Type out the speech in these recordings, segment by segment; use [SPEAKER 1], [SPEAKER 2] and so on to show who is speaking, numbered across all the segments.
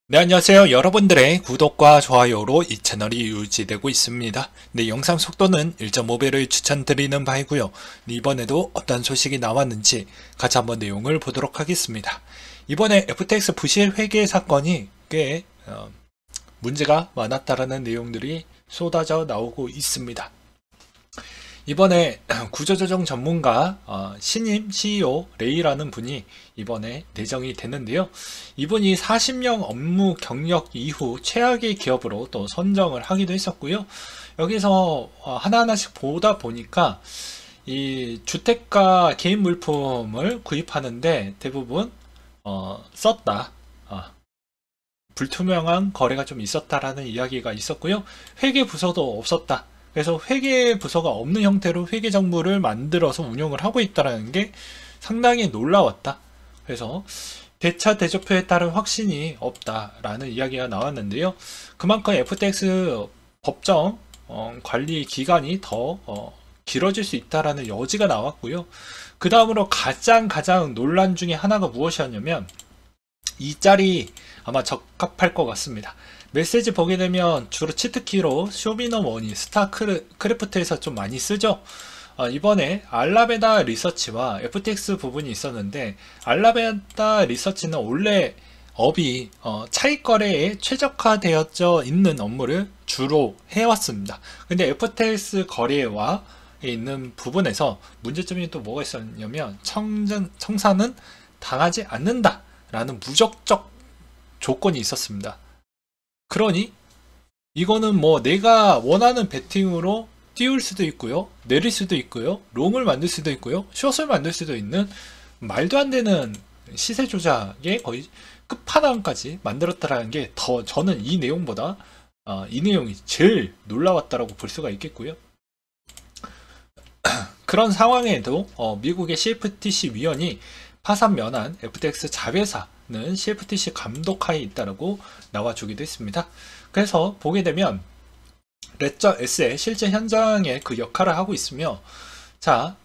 [SPEAKER 1] 네, 안녕하세요. 여러분들의 구독과 좋아요로 이 채널이 유지되고 있습니다. 네, 영상 속도는 1.5배를 추천드리는 바이고요. 네, 이번에도 어떤 소식이 나왔는지 같이 한번 내용을 보도록 하겠습니다. 이번에 FTX 부실 회계 사건이 꽤 문제가 많았다라는 내용들이 쏟아져 나오고 있습니다. 이번에 구조조정 전문가 신임 CEO 레이라는 분이 이번에 내정이 됐는데요. 이분이 40년 업무 경력 이후 최악의 기업으로 또 선정을 하기도 했었고요. 여기서 하나하나씩 보다 보니까 이 주택가 개인 물품을 구입하는데 대부분 썼다. 불투명한 거래가 좀 있었다라는 이야기가 있었고요. 회계 부서도 없었다. 그래서 회계 부서가 없는 형태로 회계 정보를 만들어서 운영을 하고 있다는 게 상당히 놀라웠다. 그래서 대차 대조표에 따른 확신이 없다라는 이야기가 나왔는데요. 그만큼 FTX 법정 관리 기간이 더 길어질 수 있다라는 여지가 나왔고요. 그 다음으로 가장 논란 중에 하나가 무엇이었냐면 이 짤이 아마 적합할 것 같습니다. 메시지 보게 되면 주로 치트키로 쇼미더머니, 스타크래프트에서 좀 많이 쓰죠. 이번에 알라베다 리서치와 FTX 부분이 있었는데 알라베다 리서치는 원래 업이 차익 거래에 최적화되어져 있는 업무를 주로 해왔습니다. 근데 FTX 거래와 있는 부분에서 문제점이 또 뭐가 있었냐면 청산은 당하지 않는다 라는 무적적 조건이 있었습니다. 그러니 이거는 뭐 내가 원하는 베팅으로 띄울 수도 있고요, 내릴 수도 있고요, 롱을 만들 수도 있고요, 숏을 만들 수도 있는 말도 안 되는 시세 조작의 거의 끝판왕까지 만들었다라는 게 더 저는 이 내용보다 이 내용이 제일 놀라웠다라고 볼 수가 있겠고요. 그런 상황에도 미국의 CFTC 위원이 파산 면한 FTX 자회사는 CFTC 감독하에 있다라고 나와주기도 했습니다. 그래서 보게 되면 레저 S의 실제 현장에 그 역할을 하고 있으며, 자,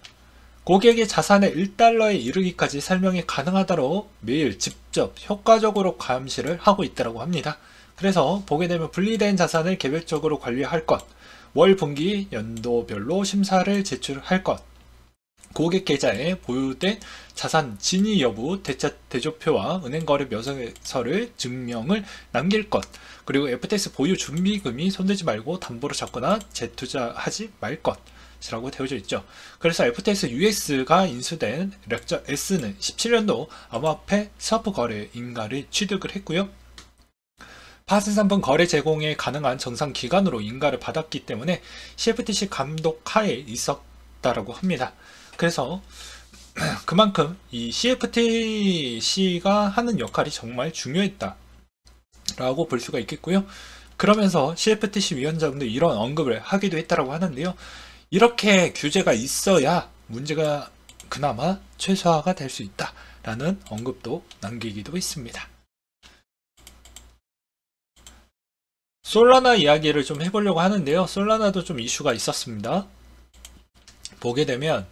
[SPEAKER 1] 고객의 자산의 1달러에 이르기까지 설명이 가능하도록 매일 직접 효과적으로 감시를 하고 있다고 합니다. 그래서 보게 되면 분리된 자산을 개별적으로 관리할 것, 월, 분기, 연도별로 심사를 제출할 것, 고객 계좌에 보유된 자산 진위 여부 대조표와 은행거래 명세서를 증명을 남길 것, 그리고 FTX 보유 준비금이 손대지 말고 담보로 잡거나 재투자하지 말 것이라고 되어져 있죠. 그래서 FTX US가 인수된 렉저 S는 17년도 암호화폐 스와프 거래 인가를 취득을 했고요. 파생상품 거래 제공에 가능한 정상 기관으로 인가를 받았기 때문에 CFTC 감독 하에 있었다라고 합니다. 그래서 그만큼 이 CFTC가 하는 역할이 정말 중요했다 라고 볼 수가 있겠고요. 그러면서 CFTC 위원장도 이런 언급을 하기도 했다라고 하는데요. 이렇게 규제가 있어야 문제가 그나마 최소화가 될 수 있다 라는 언급도 남기기도 했습니다. 솔라나 이야기를 좀 해보려고 하는데요. 솔라나도 좀 이슈가 있었습니다. 보게 되면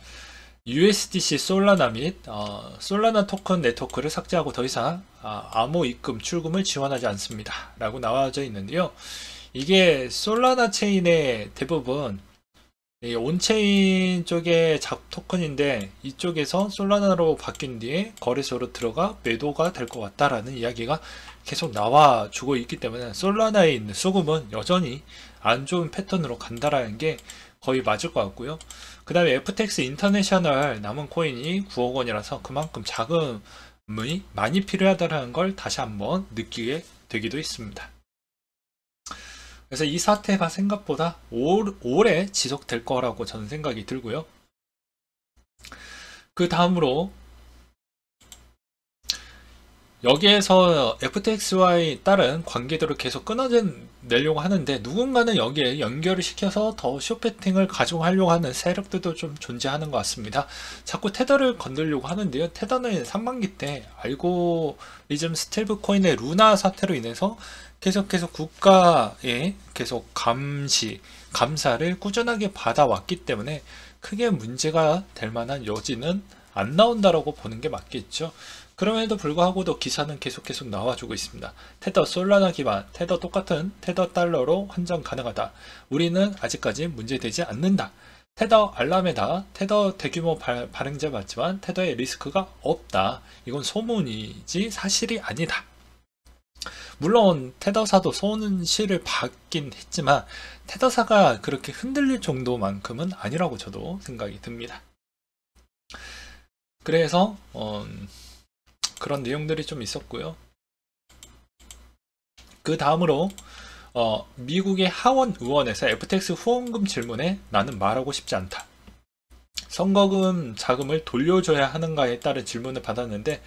[SPEAKER 1] USDC 솔라나 및 솔라나 토큰 네트워크를 삭제하고 더 이상 암호 입금 출금을 지원하지 않습니다 라고 나와져 있는데요. 이게 솔라나 체인의 대부분 온체인 쪽의 토큰인데 이쪽에서 솔라나로 바뀐 뒤에 거래소로 들어가 매도가 될 것 같다라는 이야기가 계속 나와주고 있기 때문에 솔라나에 있는 수급은 여전히 안 좋은 패턴으로 간다라는 게 거의 맞을 것 같고요. 그 다음에 FTX 인터내셔널 남은 코인이 9억 원이라서 그만큼 자금이 많이 필요하다는 걸 다시 한번 느끼게 되기도 했습니다. 그래서 이 사태가 생각보다 오래 지속될 거라고 저는 생각이 들고요. 그 다음으로 여기에서 FTX와의 다른 관계들을 계속 끊어내려고 하는데 누군가는 여기에 연결을 시켜서 더 숏배팅을 가져가려고 하는 세력들도 좀 존재하는 것 같습니다. 자꾸 테더를 건들려고 하는데요. 테더는 3반기 때 알고리즘 스테이블 코인의 루나 사태로 인해서 계속 국가의 계속 감사를 꾸준하게 받아왔기 때문에 크게 문제가 될 만한 여지는 안 나온다라고 보는 게 맞겠죠. 그럼에도 불구하고도 기사는 계속 나와주고 있습니다. 테더 솔라나 기반, 테더 똑같은 테더 달러로 환전 가능하다. 우리는 아직까지 문제되지 않는다. 테더 알라메다, 테더 대규모 발행자 맞지만 테더의 리스크가 없다. 이건 소문이지 사실이 아니다. 물론 테더사도 손실을 받긴 했지만 테더사가 그렇게 흔들릴 정도만큼은 아니라고 저도 생각이 듭니다. 그래서 그런 내용들이 좀 있었고요. 그 다음으로 미국의 하원 의원에서 FTX 후원금 질문에 나는 말하고 싶지 않다. 선거금 자금을 돌려줘야 하는가에 따른 질문을 받았는데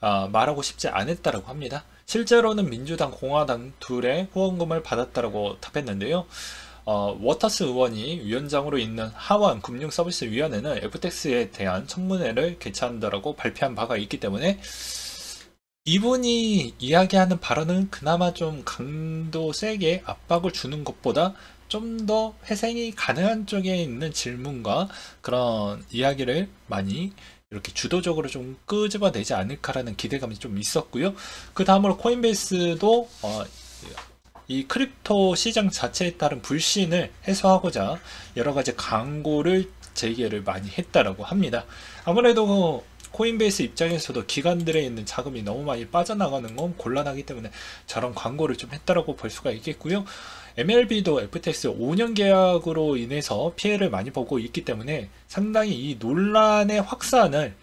[SPEAKER 1] 말하고 싶지 않았다고 합니다. 실제로는 민주당, 공화당 둘의 후원금을 받았다고 답했는데요. 워터스 의원이 위원장으로 있는 하원 금융서비스위원회는 FTX에 대한 청문회를 개최한다고 발표한 바가 있기 때문에 이분이 이야기하는 발언은 그나마 좀 강도 세게 압박을 주는 것보다 좀 더 회생이 가능한 쪽에 있는 질문과 그런 이야기를 많이 이렇게 주도적으로 좀 끄집어내지 않을까라는 기대감이 좀 있었고요. 그 다음으로 코인베이스도 이 크립토 시장 자체에 따른 불신을 해소하고자 여러가지 광고를 재개를 많이 했다라고 합니다. 아무래도 코인베이스 입장에서도 기관들에 있는 자금이 너무 많이 빠져나가는 건 곤란하기 때문에 저런 광고를 좀 했다라고 볼 수가 있겠고요. MLB도 FTX 5년 계약으로 인해서 피해를 많이 보고 있기 때문에 상당히 이 논란의 확산을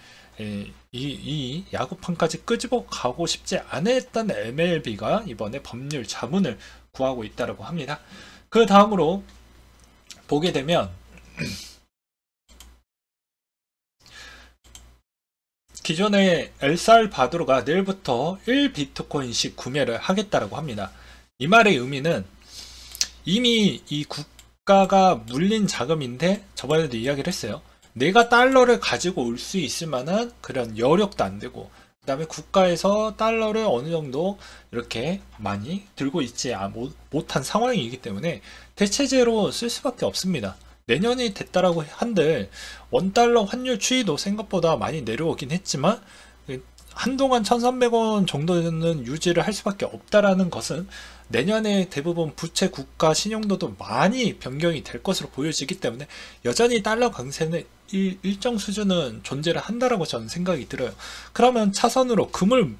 [SPEAKER 1] 이 야구판까지 끄집어 가고 싶지 않았던 MLB가 이번에 법률 자문을 구하고 있다고 합니다. 그 다음으로 보게 되면 기존의 엘살바도르가 내일부터 1비트코인씩 구매를 하겠다고 합니다. 이 말의 의미는 이미 이 국가가 물린 자금인데 저번에도 이야기를 했어요. 내가 달러를 가지고 올 수 있을 만한 그런 여력도 안 되고 그 다음에 국가에서 달러를 어느 정도 이렇게 많이 들고 있지 못한 상황이기 때문에 대체제로 쓸 수밖에 없습니다. 내년이 됐다라고 한들 원달러 환율 추이도 생각보다 많이 내려오긴 했지만 한동안 1,300원 정도는 유지를 할 수밖에 없다라는 것은 내년에 대부분 부채 국가 신용도도 많이 변경이 될 것으로 보여지기 때문에 여전히 달러 강세는 일정 수준은 존재를 한다라고 저는 생각이 들어요. 그러면 차선으로 금을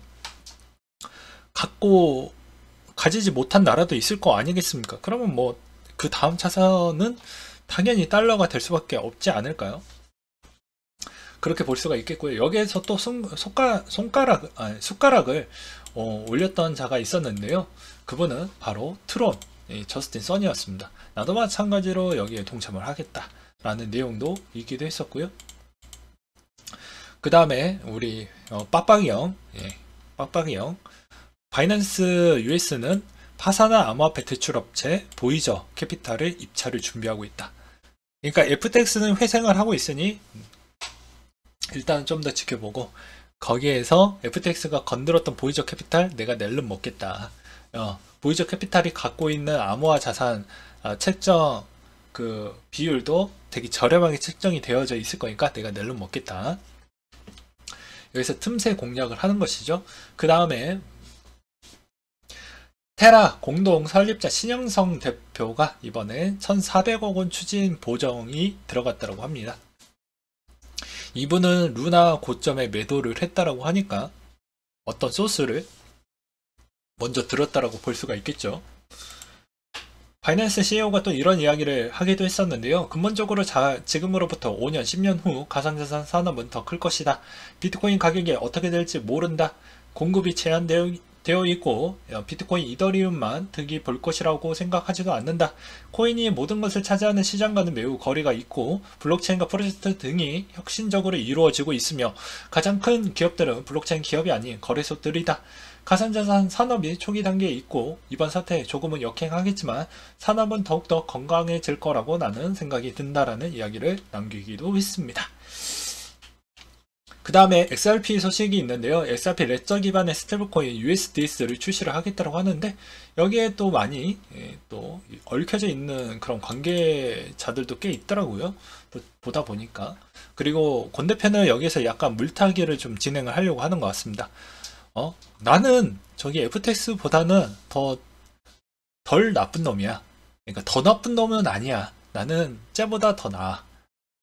[SPEAKER 1] 가지지 못한 나라도 있을 거 아니겠습니까? 그러면 뭐 그 다음 차선은 당연히 달러가 될 수밖에 없지 않을까요? 그렇게 볼 수가 있겠고요. 여기에서 또 숟가락을 올렸던 자가 있었는데요. 그분은 바로 트론, 저스틴 선이었습니다. 나도 마찬가지로 여기에 동참을 하겠다라는 내용도 있기도 했었고요. 그 다음에 우리 빡빡이 형, 바이낸스 US는 파사나 암호화폐 대출업체 보이저 캐피탈의 입찰을 준비하고 있다. 그러니까 FTX는 회생을 하고 있으니 일단 좀 더 지켜보고 거기에서 FTX가 건드렸던 보이저 캐피탈 내가 낼름 먹겠다. 보이저 캐피탈이 갖고 있는 암호화 자산 책정 그 비율도 되게 저렴하게 책정이 되어져 있을 거니까 내가 낼름 먹겠다. 여기서 틈새 공략을 하는 것이죠. 그 다음에 테라 공동 설립자 신영성 대표가 이번에 1,400억 원 추진 보정이 들어갔다고 합니다. 이분은 루나 고점에 매도를 했다라고 하니까 어떤 소스를 먼저 들었다라고 볼 수가 있겠죠. 바이낸스 CEO가 또 이런 이야기를 하기도 했었는데요. 근본적으로 지금으로부터 5년, 10년 후 가상자산 산업은 더 클 것이다. 비트코인 가격이 어떻게 될지 모른다. 공급이 제한되어 있고 비트코인, 이더리움만 득이 볼 것이라고 생각하지도 않는다. 코인이 모든 것을 차지하는 시장과는 매우 거리가 있고 블록체인과 프로젝트 등이 혁신적으로 이루어지고 있으며 가장 큰 기업들은 블록체인 기업이 아닌 거래소들이다. 가상자산 산업이 초기 단계에 있고 이번 사태에 조금은 역행하겠지만 산업은 더욱더 건강해질 거라고 나는 생각이 든다라는 이야기를 남기기도 했습니다. 그 다음에 XRP 소식이 있는데요. XRP 레저 기반의 스테이블코인 USDS를 출시를 하겠다고 하는데 여기에 또 많이 또 얽혀져 있는 그런 관계자들도 꽤 있더라고요. 또 보다 보니까. 그리고 권 대표는 여기에서 약간 물타기를 좀 진행을 하려고 하는 것 같습니다. 나는 저기 FTX보다는 덜 나쁜 놈이야. 그러니까 더 나쁜 놈은 아니야. 나는 쟤보다 더 나아.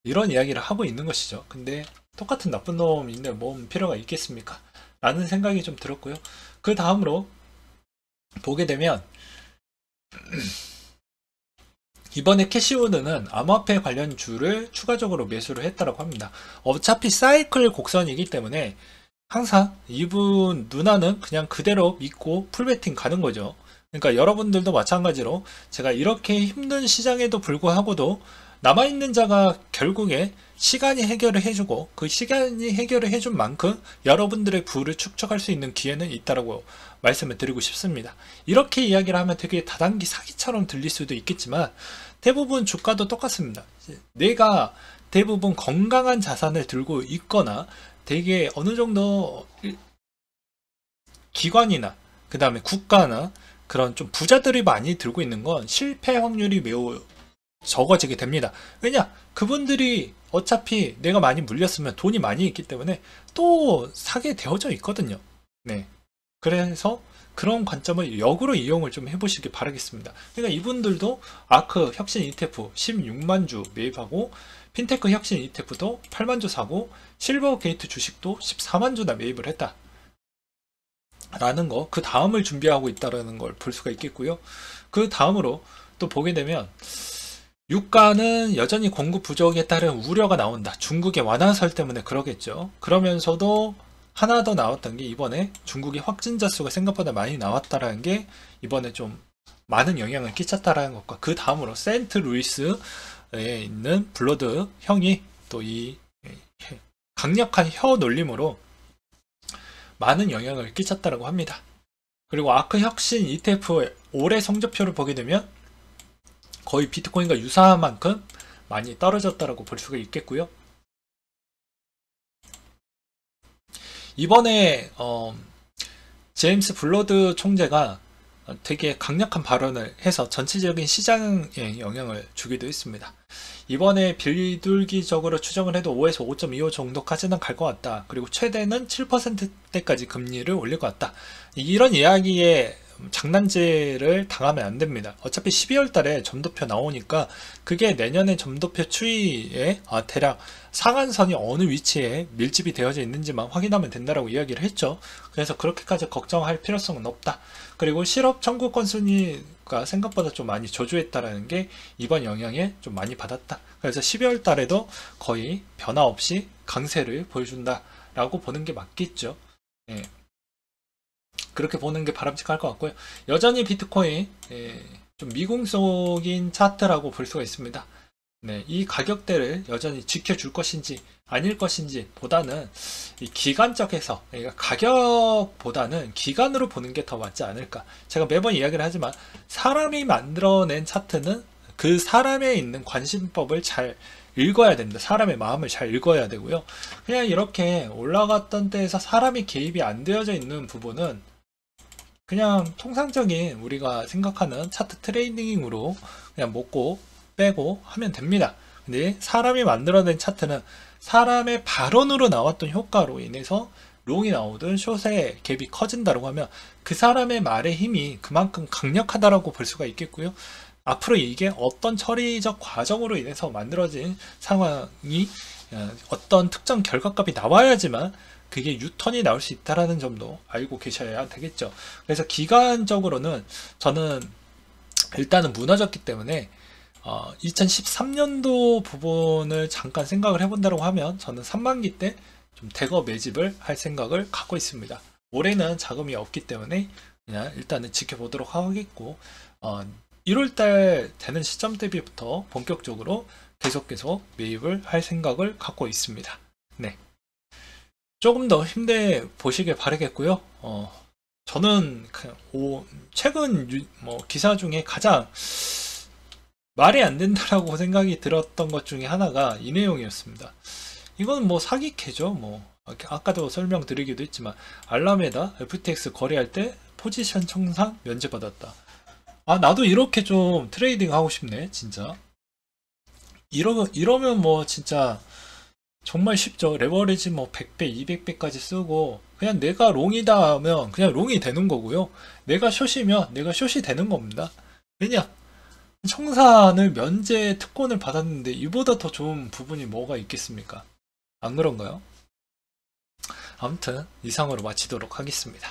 [SPEAKER 1] 이런 이야기를 하고 있는 것이죠. 근데 똑같은 나쁜 놈인데 뭔 필요가 있겠습니까? 라는 생각이 좀 들었고요. 그 다음으로 보게 되면 이번에 캐시우드는 암호화폐 관련 주를 추가적으로 매수를 했다고 합니다. 어차피 사이클 곡선이기 때문에 항상 이분 누나는 그냥 그대로 믿고 풀베팅 가는 거죠. 그러니까 여러분들도 마찬가지로 제가 이렇게 힘든 시장에도 불구하고도 남아있는 자가 결국에 시간이 해결을 해주고 그 시간이 해결을 해준 만큼 여러분들의 부를 축적할 수 있는 기회는 있다고 말씀을 드리고 싶습니다. 이렇게 이야기를 하면 되게 다단기 사기처럼 들릴 수도 있겠지만 대부분 주가도 똑같습니다. 내가 대부분 건강한 자산을 들고 있거나 되게 어느 정도 기관이나 그 다음에 국가나 그런 좀 부자들이 많이 들고 있는 건 실패 확률이 매우 적어지게 됩니다. 왜냐? 그분들이 어차피 내가 많이 물렸으면 돈이 많이 있기 때문에 또 사게 되어져 있거든요. 네. 그래서 그런 관점을 역으로 이용을 좀 해보시길 바라겠습니다. 그러니까 이분들도 아크 혁신 ETF 16만 주 매입하고 핀테크 혁신 ETF도 8만 주 사고 실버 게이트 주식도 14만 주나 매입을 했다. 라는 거, 그 다음을 준비하고 있다는 걸 볼 수가 있겠고요. 그 다음으로 또 보게 되면 유가는 여전히 공급 부족에 따른 우려가 나온다. 중국의 완화설 때문에 그러겠죠. 그러면서도 하나 더 나왔던 게 이번에 중국의 확진자 수가 생각보다 많이 나왔다라는 게 이번에 좀 많은 영향을 끼쳤다라는 것과 그 다음으로 세인트 루이스에 있는 블러드 형이 또 이 강력한 혀 놀림으로 많은 영향을 끼쳤다라고 합니다. 그리고 아크 혁신 ETF 올해 성적표를 보게 되면 거의 비트코인과 유사한 만큼 많이 떨어졌다라고 볼 수가 있겠고요. 이번에 제임스 블러드 총재가 되게 강력한 발언을 해서 전체적인 시장에 영향을 주기도 했습니다. 이번에 비둘기적으로 추정을 해도 5에서 5.25 정도까지는 갈 것 같다. 그리고 최대는 7%대까지 금리를 올릴 것 같다. 이런 이야기에 장난질을 당하면 안 됩니다. 어차피 12월 달에 점도표 나오니까 그게 내년에 점도표 추이에 대략 상한선이 어느 위치에 밀집이 되어져 있는지만 확인하면 된다라고 이야기를 했죠. 그래서 그렇게까지 걱정할 필요성은 없다. 그리고 실업 청구 건수가 생각보다 좀 많이 저조했다라는 게 이번 영향에 좀 많이 받았다. 그래서 12월 달에도 거의 변화 없이 강세를 보여준다라고 보는 게 맞겠죠. 예. 그렇게 보는 게 바람직할 것 같고요. 여전히 비트코인 좀 미궁속인 차트라고 볼 수가 있습니다. 네, 이 가격대를 여전히 지켜줄 것인지 아닐 것인지 보다는 이 기간적 해석, 그러니까 가격보다는 기간으로 보는 게 더 맞지 않을까. 제가 매번 이야기를 하지만 사람이 만들어낸 차트는 그 사람에 있는 관심법을 잘 읽어야 됩니다. 사람의 마음을 잘 읽어야 되고요. 그냥 이렇게 올라갔던 때에서 사람이 개입이 안 되어져 있는 부분은 그냥 통상적인 우리가 생각하는 차트 트레이딩으로 그냥 먹고 빼고 하면 됩니다. 근데 사람이 만들어낸 차트는 사람의 발언으로 나왔던 효과로 인해서 롱이 나오든 숏의 갭이 커진다고 하면 그 사람의 말의 힘이 그만큼 강력하다라고 볼 수가 있겠고요. 앞으로 이게 어떤 처리적 과정으로 인해서 만들어진 상황이 어떤 특정 결과값이 나와야지만 그게 유턴이 나올 수 있다는 점도 알고 계셔야 되겠죠. 그래서 기간적으로는 저는 일단은 무너졌기 때문에 2013년도 부분을 잠깐 생각을 해본다고 하면 저는 3만기 때 좀 대거 매집을 할 생각을 갖고 있습니다. 올해는 자금이 없기 때문에 그냥 일단은 지켜보도록 하겠고 1월달 되는 시점 대비부터 본격적으로 계속 매입을 할 생각을 갖고 있습니다. 네, 조금 더 힘내 보시길 바라겠고요. 저는 최근 기사 중에 가장 말이 안 된다라고 생각이 들었던 것 중에 하나가 이 내용이었습니다. 이건 사기캐죠. 아까도 설명드리기도 했지만 알람에다 FTX 거래할 때 포지션 청산 면제받았다. 아, 나도 이렇게 좀 트레이딩 하고 싶네, 진짜. 이러면 뭐 진짜 정말 쉽죠. 레버리지 뭐 100배, 200배까지 쓰고 그냥 내가 롱이다 하면 그냥 롱이 되는 거고요. 내가 숏이면 내가 숏이 되는 겁니다. 왜냐? 청산을 면제 특권을 받았는데 이보다 더 좋은 부분이 뭐가 있겠습니까? 안 그런가요? 아무튼 이상으로 마치도록 하겠습니다.